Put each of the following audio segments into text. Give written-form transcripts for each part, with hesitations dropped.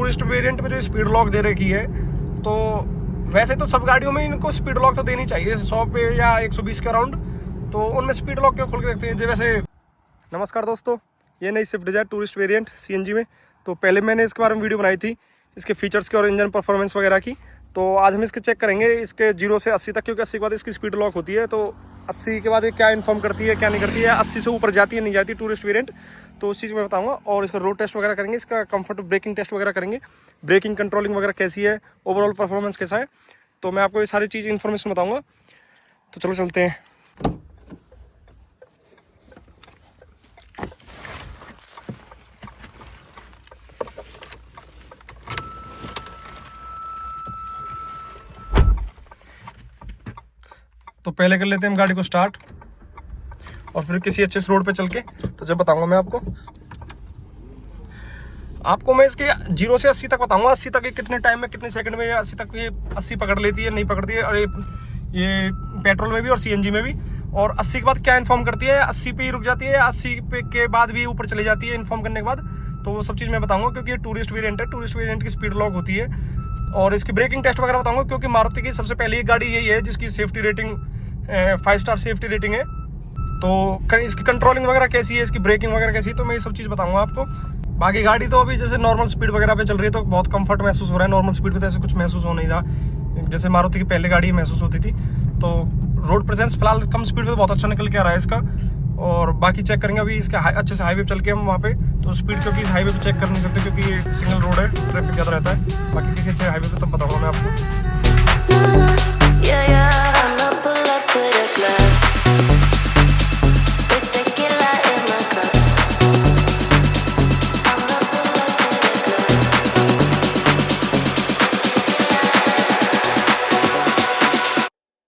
Tourist variant में जो speed lock दे रखी है, तो वैसे तो सब गाड़ियों में इनको स्पीड लॉक तो देनी चाहिए 100 पे या 120 के अराउंड, तो उनमें स्पीड लॉक क्यों खोल के रखते हैं वैसे। नमस्कार दोस्तों, ये नई Swift Dzire tourist variant CNG में, तो पहले मैंने इसके बारे में वीडियो बनाई थी इसके फीचर्स की और इंजन परफॉर्मेंस वगैरह की। तो आज हम इसके चेक करेंगे इसके 0 से 80 तक, क्योंकि 80 के बाद इसकी स्पीड लॉक होती है। तो 80 के बाद ये क्या इन्फॉर्म करती है क्या नहीं करती है, 80 से ऊपर जाती है नहीं जाती टूरिस्ट वेरिएंट, तो उस चीज़ में बताऊंगा। और इसका रोड टेस्ट वगैरह करेंगे, इसका कंफर्ट ब्रेकिंग टेस्ट वगैरह करेंगे, ब्रेकिंग कंट्रोलिंग वगैरह कैसी है, ओवरऑल परफॉर्मेंस कैसा है, तो मैं आपको ये सारी चीज़ इन्फॉर्मेशन बताऊँगा। तो चलो चलते हैं। तो पहले कर लेते हैं हम गाड़ी को स्टार्ट, और फिर किसी अच्छे से रोड पे चल के तो जब बताऊंगा मैं आपको मैं इसके 0 से 80 तक बताऊंगा। 80 तक ये कितने टाइम में कितने सेकंड में 80 तक ये 80 पकड़ लेती है नहीं पकड़ती है, और ये पेट्रोल में भी और सीएनजी में भी। और 80 के बाद क्या इन्फॉर्म करती है, 80 पे ही रुक जाती है, 80 पे के बाद भी ऊपर चली जाती है इन्फॉर्म करने के बाद, तो वो सब चीज़ मैं बताऊंगा। क्योंकि ये टूरिस्ट वेरिएंट है, टूरिस्ट वेरिएंट की स्पीड लॉक होती है। और इसकी ब्रेकिंग टेस्ट वगैरह बताऊंगा, क्योंकि मारुति की सबसे पहली गाड़ी यही है जिसकी safety rating 5 star safety rating है। तो इसकी कंट्रोलिंग वगैरह कैसी है, इसकी ब्रेकिंग वगैरह कैसी है, तो मैं ये सब चीज़ बताऊंगा आपको। बाकी गाड़ी तो अभी जैसे नॉर्मल स्पीड वगैरह पे चल रही है, तो बहुत कंफर्ट महसूस हो रहा है। नॉर्मल स्पीड पे तो ऐसे कुछ महसूस हो नहीं रहा, जैसे मारुति की पहले गाड़ी महसूस होती थी। तो रोड प्रेजेंस फिलहाल कम स्पीड पे तो बहुत अच्छा निकल के आ रहा है इसका। और बाकी चेक करेंगे अभी इसके अच्छे से हाईवे पे चल के हम वहाँ पे, तो स्पीड क्योंकि इस हाईवे पे चेक कर नहीं सकते क्योंकि ये सिंगल रोड है, ट्रैफिक ज़्यादा रहता है। बाकी किसी अच्छे हाईवे पे तब बताऊँगा मैं आपको।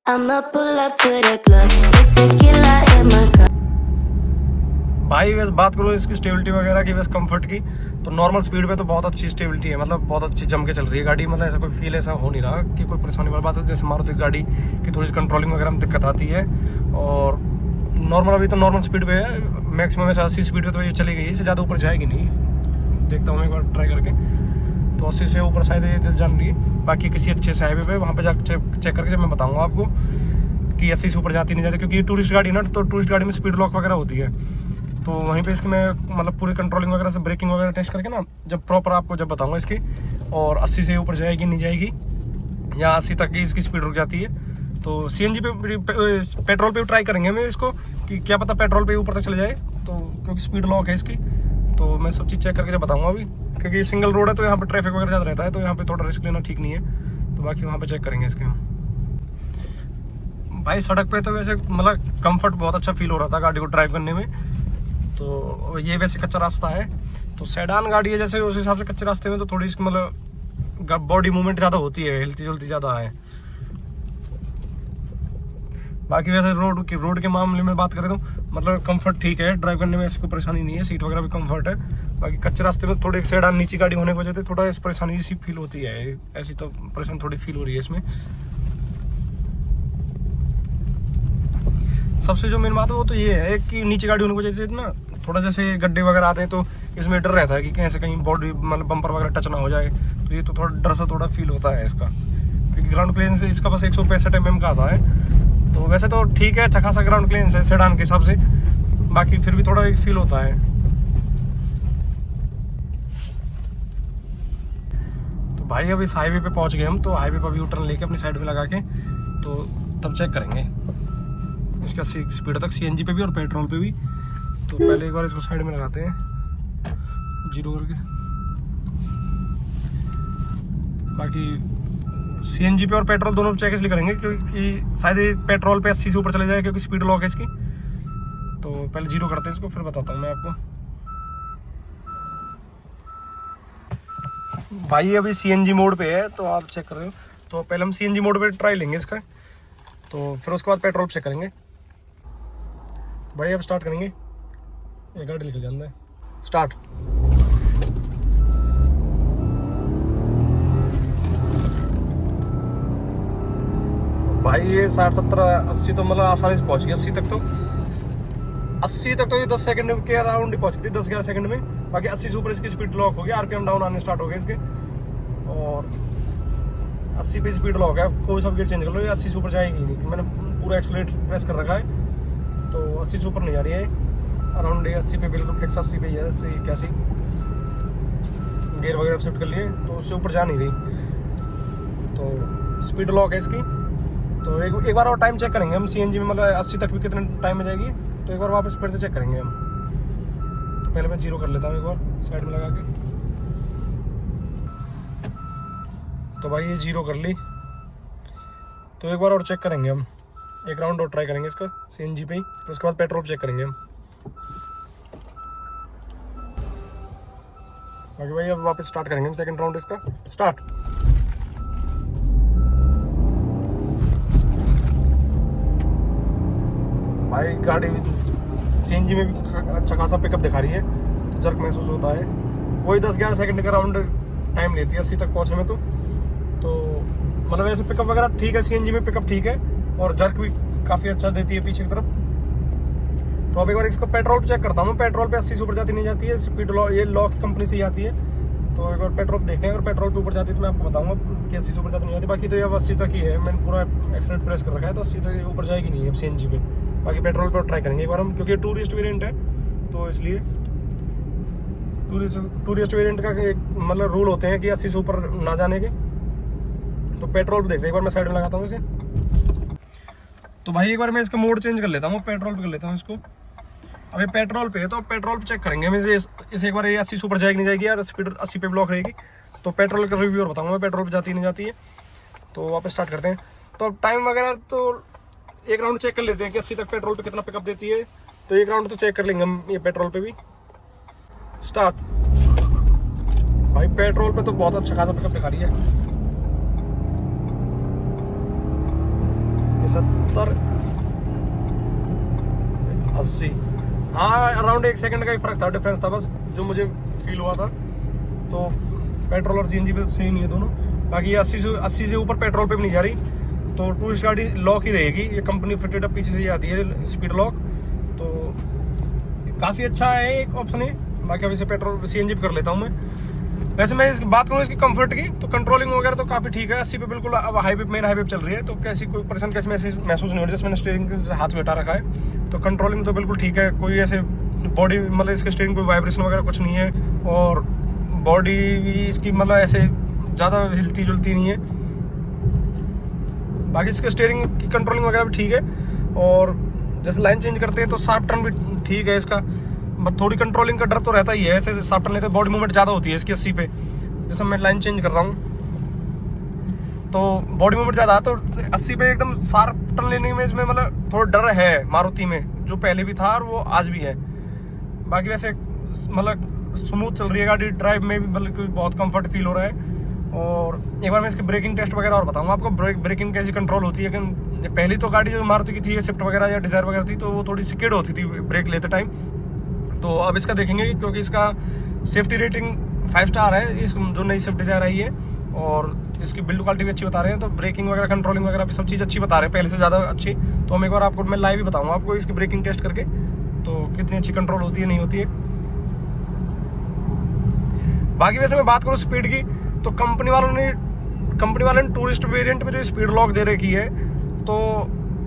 I'ma pull up to the club, with tequila in my cup. भाई वैसे बात करूँ इसकी स्टेबिलिटी वगैरह की, वैसे कंफर्ट की, तो नॉर्मल स्पीड पे तो बहुत अच्छी स्टेबिलिटी है, मतलब बहुत अच्छी जम के चल रही है गाड़ी। मतलब ऐसा कोई फील ऐसा हो नहीं रहा कि कोई परेशानी वाली बात है। जैसे मारुति गाड़ी की थोड़ी सी कंट्रोलिंग वगैरह में दिक्कत आती है। और नॉर्मल अभी तो नॉर्मल स्पीड पे है, मैक्सिमम ऐसा 80 स्पीड पे तो ये चली गई, इससे ज़्यादा ऊपर जाएगी नहीं। देखता हूँ एक बार ट्राई करके, तो 80 से ऊपर शायद ये जान रही है। बाकी किसी अच्छे से हाईवे पे वहाँ पे जाकर चेक करके जब मैं बताऊँगा आपको कि 80 से ऊपर जाती नहीं जाती, क्योंकि ये टूरिस्ट गाड़ी ना, तो टूरिस्ट गाड़ी में स्पीड लॉक वगैरह होती है। तो वहीं पे इसकी मैं मतलब पूरी कंट्रोलिंग वगैरह से ब्रेकिंग वगैरह टेस्ट करके ना जब प्रॉपर आपको जब बताऊँगा इसकी, और 80 से ऊपर जाएगी नहीं जाएगी या 80 तक की इसकी स्पीड रुक जाती है। तो सीएनजी पे पेट्रोल पे ट्राई करेंगे मैं इसको, कि क्या पता पेट्रोल पे ऊपर तक चले जाए, तो क्योंकि स्पीड लॉक है इसकी। तो मैं सब चीज़ चेक करके जब बताऊँगा अभी, क्योंकि सिंगल रोड है तो यहाँ पे ट्रैफिक वगैरह ज़्यादा रहता है, तो यहाँ पे थोड़ा रिस्क लेना ठीक नहीं है। तो बाकी वहाँ पे चेक करेंगे इसके हम। भाई सड़क पे तो वैसे मतलब कंफर्ट बहुत अच्छा फील हो रहा था गाड़ी को ड्राइव करने में। तो ये वैसे कच्चा रास्ता है, तो सेडान गाड़ी है जैसे, उस हिसाब से कच्चे रास्ते में तो थोड़ी इसकी मतलब बॉडी मूवमेंट ज़्यादा होती है, हिलती जुलती ज़्यादा है। बाकी वैसे रोड के मामले में बात करें तो मतलब कंफर्ट ठीक है, ड्राइव करने में ऐसी कोई परेशानी नहीं है, सीट वगैरह भी कंफर्ट है। बाकी कच्चे रास्ते में थोड़ी सेडान नीची गाड़ी होने की वजह से थोड़ा परेशानी सी फील होती है, ऐसी तो परेशानी थोड़ी फील हो रही है इसमें। सबसे जो मेन बात है वो तो ये है कि नीचे गाड़ी होने की वजह से ना थोड़ा जैसे गड्ढे वगैरह आते हैं, तो इसमें डर रहता है कि कैसे कहीं बॉडी मतलब बम्पर वगैरह टच ना हो जाए, तो ये तो थोड़ा डर सा थोड़ा फील होता है इसका। क्योंकि ग्राउंड क्लियरेंस इसका बस 165 mm का आता है, तो वैसे तो ठीक है, अच्छा खासा ग्राउंड क्लियरेंस है सेडान के हिसाब से। बाकी फिर भी थोड़ा एक फील होता है। तो भाई अब इस हाईवे पे पहुंच गए हम, तो हाईवे पर भी यूटर्न लेके अपनी साइड में लगा के तो तब चेक करेंगे इसका स्पीड तक, सीएनजी पे भी और पेट्रोल पे भी। तो पहले एक बार इसको साइड में लगाते हैं 0 करके। बाकी सीएनजी पे और पेट्रोल दोनों चेक इसलिए करेंगे क्योंकि शायद पेट्रोल पे 80 से ऊपर चले जाए, क्योंकि स्पीड लॉक है इसकी। तो पहले 0 करते हैं इसको, फिर बताता हूँ मैं आपको। भाई अभी सीएनजी मोड पे है, तो आप चेक कर रहे हो। तो पहले हम सीएनजी मोड पे ट्राई लेंगे इसका, तो फिर उसके बाद पेट्रोल चेक करेंगे। भाई अब स्टार्ट करेंगे, ये गाड़ी निकल जाता है। स्टार्ट। भाई ये 60, 70, 80 तो मतलब आसानी से पहुंच गई। 80 तक तो ये 10 सेकंड के अराउंड ही पहुंच गई, 10-11 सेकंड में। बाकी 80 से ऊपर इसकी स्पीड लॉक हो गई, आरपीएम डाउन आने स्टार्ट हो गए इसके। और 80 पे स्पीड लॉक है, कोई सब गियर चेंज कर लो ये 80 से ऊपर जाएगी नहीं। मैंने पूरा एक्सीलरेटर प्रेस कर रखा है तो 80 से ऊपर नहीं जा रही है, अराउंड 80 पे बिल्कुल फिक्स 80 पे ही है। 80 कैसी गियर वगैरह शिफ्ट कर लिए तो उससे ऊपर जा नहीं रही, तो स्पीड लॉक है इसकी। तो एक बार और टाइम चेक करेंगे हम CNG में, मतलब 80 तक भी कितने टाइम में जाएगी, तो एक बार वापस फिर से चेक करेंगे हम। तो पहले मैं 0 कर लेता हूँ एक बार साइड में लगा के। तो भाई ये 0 कर ली, तो एक बार और चेक करेंगे हम, एक राउंड और ट्राई करेंगे इसका CNG पे ही, तो उसके बाद पेट्रोल चेक करेंगे हम। बाकी भाई अब वापस स्टार्ट करेंगे हम सेकंड राउंड इसका। स्टार्ट। भाई गाड़ी CNG में भी अच्छा खासा पिकअप दिखा रही है, तो जर्क महसूस होता है। वही 10-11 सेकंड का राउंड टाइम लेती है 80 तक पहुंचने में। तो मतलब ऐसे पिकअप वगैरह ठीक है, CNG में पिकअप ठीक है, और जर्क भी काफ़ी अच्छा देती है पीछे की तरफ। तो अब एक बार इसको पेट्रोल चेक करता हूँ। पेट्रोल पे 80 से ऊपर जाती नहीं जाती है, स्पीड लॉक ये लॉक की कंपनी से ही आती है। तो एक बार पेट्रोल देखते हैं, अगर पेट्रोल पे ऊपर जाती है तो मैं आपको बताऊंगा कि 80 से ऊपर जाती नहीं जाती। बाकी तो ये 80 तक ही है, मैंने पूरा एक्सीलेटर प्रेस कर रखा है, तो 80 तक ऊपर जाएगी नहीं है CNG पे। बाकी पेट्रोल पर ट्राई करेंगे एक बार हम, क्योंकि टूरिस्ट वेरिएंट है तो इसलिए टूरिस्ट वेरिएंट का एक मतलब रूल होते हैं कि 80 से ऊपर ना जाने के। तो पेट्रोल पे देखते हैं एक बार, मैं साइड में लगाता हूँ इसे। तो भाई एक बार मैं इसका मोड चेंज कर लेता हूँ, पेट्रोल पे कर लेता हूँ इसको। अभी पेट्रोल पे है तो पेट्रोल पे चेक करेंगे हम इसे एक बार, ये 80 से ऊपर जाएगी नहीं जाएगी यार, स्पीड 80 पे ब्लॉक रहेगी। तो पेट्रोल का रिव्यू और बताऊँगा मैं, पेट्रोल पे जाती नहीं जाती है। तो वापस स्टार्ट करते हैं। तो अब टाइम वगैरह तो एक राउंड चेक कर लेते हैं कि 80 तक पेट्रोल पे कितना पिकअप देती है। तो एक राउंड तो चेक कर लेंगे हम ये पेट्रोल पे भी। स्टार्ट। भाई पेट्रोल पे तो बहुत अच्छा खासा पिकअप दिखा रही है, 70 80। हाँ अराउंड 1 सेकंड का ही फर्क था, डिफरेंस था बस जो मुझे फील हुआ था। तो पेट्रोल और CNG पे सेम ही है दोनों। बाकी 80 से ऊपर पेट्रोल पे भी नहीं जा रही, तो टूरिस्ट गाड़ी लॉक ही रहेगी। ये कंपनी फिटेड अप पीछे से ही आती है स्पीड लॉक, तो काफ़ी अच्छा है एक ऑप्शन है। बाकी अब इसे पेट्रोल CNG पे कर लेता हूँ मैं। वैसे मैं इसकी बात करूँ इसकी कंफर्ट की, तो कंट्रोलिंग वगैरह तो काफ़ी ठीक है। 80 पे बिल्कुल अब हाईवे मेन हाईवे पे चल रही है, तो कैसी कोई परेशानी कैसे महसूस नहीं हो रही। जैसे मैंने स्टीयरिंग से हाथ में हटा रखा है, तो कंट्रोलिंग तो बिल्कुल ठीक है। कोई ऐसे बॉडी मतलब इसके स्टीयरिंग कोई वाइब्रेशन वगैरह कुछ नहीं है, और बॉडी भी इसकी मतलब ऐसे ज़्यादा हिलती जुलती नहीं है। बाकी इसके स्टीयरिंग की कंट्रोलिंग वगैरह भी ठीक है, और जैसे लाइन चेंज करते हैं तो शार्प टर्न भी ठीक है इसका। बट थोड़ी कंट्रोलिंग का डर तो रहता ही है, ऐसे शार्प टर्न लेते बॉडी मूवमेंट ज़्यादा होती है इसकी 80 पे। जैसे मैं लाइन चेंज कर रहा हूँ तो बॉडी मूवमेंट ज़्यादा है, तो 80 पे एकदम शार्प टर्न लेने में इसमें मतलब थोड़ा डर है मारुति में, जो पहले भी था और वो आज भी है। बाकी वैसे मतलब स्मूथ चल रही है गाड़ी, ड्राइव में भी मतलब बहुत कंफर्ट फील हो रहा है। और एक बार मैं इसके ब्रेकिंग टेस्ट वगैरह और बताऊंगा आपको, ब्रेकिंग कैसी कंट्रोल होती है। कि पहली तो गाड़ी जो मारुति की थी स्विफ्ट वगैरह या डिजायर वगैरह थी, तो वो थोड़ी स्किड होती थी ब्रेक लेते टाइम। तो अब इसका देखेंगे, क्योंकि इसका सेफ्टी रेटिंग 5 स्टार है इस जो नई स्विफ्ट डिजायर आई है, और इसकी बिल्ड क्वालिटी भी अच्छी बता रहे हैं। तो ब्रेकिंग वगैरह कंट्रोलिंग वगैरह भी सब चीज़ अच्छी बता रहे हैं, पहले से ज़्यादा अच्छी। तो हम एक बार आपको मैं लाइव ही बताऊँगा आपको इसकी ब्रेकिंग टेस्ट करके, तो कितनी अच्छी कंट्रोल होती है नहीं होती है। बाकी वैसे मैं बात करूँ स्पीड की, तो कंपनी वालों ने टूरिस्ट वेरिएंट में जो स्पीड लॉक दे रखी है, तो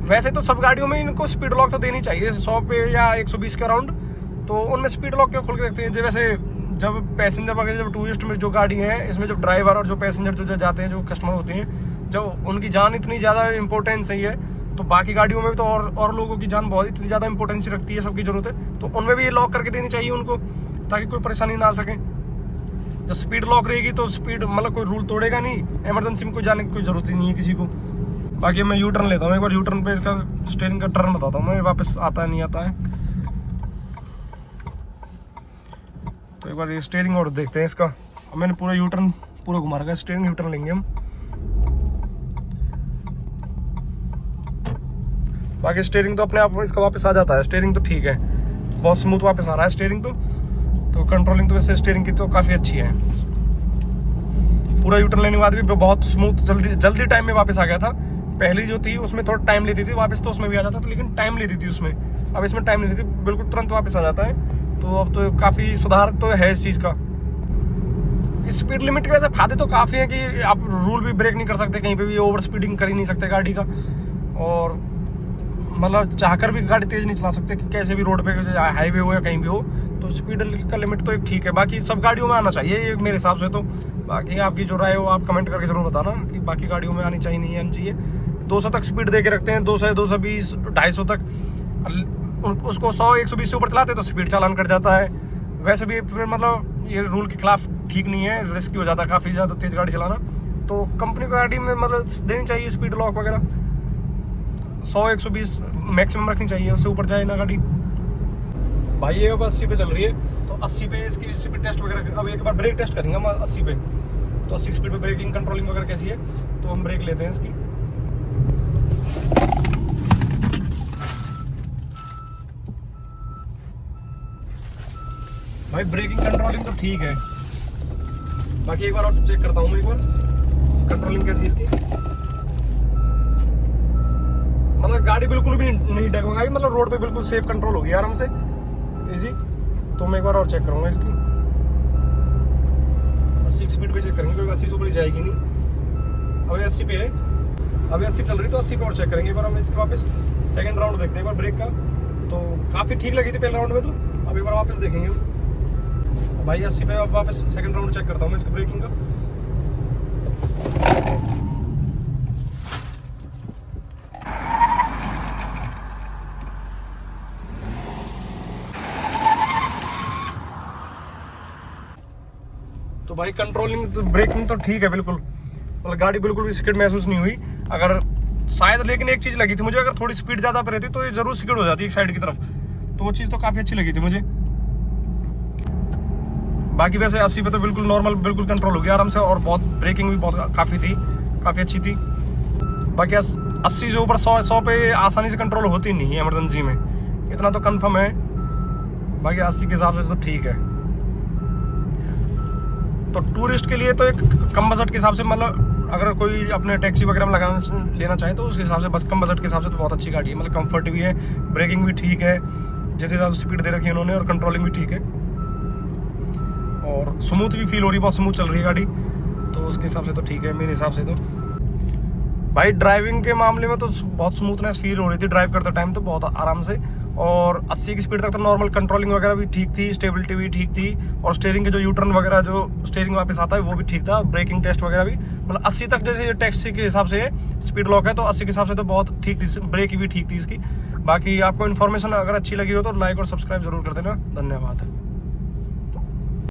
वैसे तो सब गाड़ियों में इनको स्पीड लॉक तो देनी चाहिए, जैसे 100 पे या 120 के अराउंड। तो उनमें स्पीड लॉक क्यों खोल के रखते हैं? वैसे जब पैसेंजर वगैरह, जब टूरिस्ट में जो गाड़ी है, इसमें जब ड्राइवर और जो पैसेंजर जो जाते हैं, जो कस्टमर होते हैं, जब उनकी जान इतनी ज़्यादा इंपॉर्टेंस है, तो बाकी गाड़ियों में भी तो और लोगों की जान बहुत इतनी ज़्यादा इंपॉर्टेंस रखती है, सबकी ज़रूरत है। तो उनमें भी ये लॉक करके देनी चाहिए उनको, ताकि कोई परेशानी ना आ सके। जब स्पीड लॉक रहेगी तो स्पीड मतलब कोई रूल तोड़ेगा नहीं, इमरजेंसी में कोई जाने की कोई ज़रूरत ही नहीं है किसी को। बाकी मैं यू टर्न लेता हूँ एक बार, यू टर्न पे इसका स्टीयरिंग का टर्न बताता हूँ मैं, वापस आता है नहीं आता है। तो एक बार ये स्टीयरिंग और देखते हैं इसका। अब मैंने पूरा यू टर्न पूरा घुमा रखा है, स्टीयरिंग यू टर्न लेंगे हम। बाकी स्टीयरिंग तो अपने आप इसका वापस आ जाता है, स्टीयरिंग तो ठीक है, बहुत स्मूथ वापस आ रहा है स्टीयरिंग। तो कंट्रोलिंग तो वैसे स्टीयरिंग की तो काफ़ी अच्छी है। पूरा यू टर्न लेने के बाद भी बहुत स्मूथ जल्दी टाइम में वापस आ गया था। पहली जो थी उसमें थोड़ा टाइम लेती थी वापस, तो उसमें भी आ जाता था, लेकिन टाइम लेती थी उसमें। अब इसमें टाइम लेती थी, बिल्कुल तुरंत वापस आ जाता है। तो अब तो काफ़ी सुधार तो है इस चीज़ का। स्पीड लिमिट के वैसे फायदे तो काफ़ी हैं कि आप रूल भी ब्रेक नहीं कर सकते, कहीं पे भी ओवर स्पीडिंग कर ही नहीं सकते गाड़ी का, और मतलब चाहकर भी गाड़ी तेज़ नहीं चला सकते कि कैसे भी रोड पे हाईवे हो या कहीं भी हो। तो स्पीड का लिमिट तो एक ठीक है, बाकी सब गाड़ियों में आना चाहिए ये मेरे हिसाब से। तो बाकी आपकी जो राय हो आप कमेंट करके ज़रूर बताना कि बाकी गाड़ियों में आनी चाहिए नहीं आनी चाहिए। 200 तक स्पीड दे के रखते हैं, 200, 220, 250 तक। उसको 100, 120 से ऊपर चलाते तो स्पीड चालान कट जाता है। वैसे भी फिर मतलब ये रूल के खिलाफ ठीक नहीं है, रिस्की हो जाता है काफ़ी ज़्यादा तेज़ गाड़ी चलाना। तो कंपनी को गाड़ी में मतलब देनी चाहिए स्पीड लॉक वगैरह, 100, 120 मैक्सिमम रखनी चाहिए, उससे ऊपर जाए ना गाड़ी। भाई ये अब 80 पे चल रही है, तो 80 पे इसकी स्पीड टेस्ट वगैरह, अब एक बार ब्रेक टेस्ट करेंगे हम 80 पे। तो 80 स्पीड पे ब्रेकिंग कंट्रोलिंग वगैरह कैसी है, तो हम ब्रेक लेते हैं इसकी। भाई ब्रेकिंग कंट्रोलिंग तो ठीक है, बाकी एक बार और चेक करता हूँ, एक बार कंट्रोलिंग कैसी है इसकी। मतलब गाड़ी बिल्कुल भी नहीं डगमगाई, मतलब रोड पे बिल्कुल सेफ कंट्रोल होगी आराम से, इजी। तो मैं एक बार और चेक करूंगा इसकी 80 स्पीड पे चेक करेंगे, क्योंकि 80 से ऊपर जाएगी नहीं। अभी 80 पे है, अभी 80 चल रही, तो 80 पे और चेक करेंगे एक बार हम इसके वापस। सेकंड राउंड देखते हैं एक बार ब्रेक का, तो काफ़ी ठीक लगी थी पहले राउंड में, तो अब एक बार वापस देखेंगे भाई 80 पे। अब वापस सेकंड राउंड चेक करता हूँ मैं इसकी ब्रेकिंग का। तो भाई कंट्रोलिंग तो ब्रेकिंग तो ठीक है बिल्कुल, मतलब गाड़ी बिल्कुल भी स्किड महसूस नहीं हुई। अगर शायद, लेकिन एक चीज़ लगी थी मुझे, अगर थोड़ी स्पीड ज़्यादा पे रहती तो ये जरूर स्किड हो जाती एक साइड की तरफ, तो वो चीज़ तो काफ़ी अच्छी लगी थी मुझे। बाकी वैसे 80 पे तो बिल्कुल नॉर्मल, बिल्कुल कंट्रोल हो गया आराम से, और बहुत ब्रेकिंग भी बहुत काफ़ी थी, काफ़ी अच्छी थी। बाकी 80 से ऊपर 100 पे आसानी से कंट्रोल होती नहीं है इमरजेंसी में, इतना तो कंफर्म है। बाकी 80 के हिसाब से तो ठीक है। तो टूरिस्ट के लिए तो एक कम बजट के हिसाब से, मतलब अगर कोई अपने टैक्सी वगैरह में लेना चाहे तो उसके हिसाब से, बस कम बजट के हिसाब से तो बहुत अच्छी गाड़ी है। मतलब कंफर्ट भी है, ब्रेकिंग भी ठीक है, जिस हिसाब से स्पीड दे रखी है उन्होंने, और कंट्रोलिंग भी ठीक है, और स्मूथ भी फील हो रही है, बहुत स्मूथ चल रही है गाड़ी। तो उसके हिसाब से तो ठीक है मेरे हिसाब से। तो भाई ड्राइविंग के मामले में तो बहुत स्मूथनेस फील हो रही थी ड्राइव करते टाइम, तो बहुत आराम से। और 80 की स्पीड तक तो नॉर्मल कंट्रोलिंग वगैरह भी ठीक थी, स्टेबिलिटी भी ठीक थी, और स्टीयरिंग के जो यू टर्न वगैरह, जो स्टीयरिंग वापस आता है वो भी ठीक था। ब्रेकिंग टेस्ट वगैरह भी मतलब 80 तक, जैसे टैक्सी के हिसाब से स्पीड लॉक है तो 80 के हिसाब से तो बहुत ठीक थी, ब्रेक भी ठीक थी इसकी। बाकी आपको इन्फॉर्मेशन अगर अच्छी लगी हो तो लाइक और सब्सक्राइब जरूर कर देना। धन्यवाद।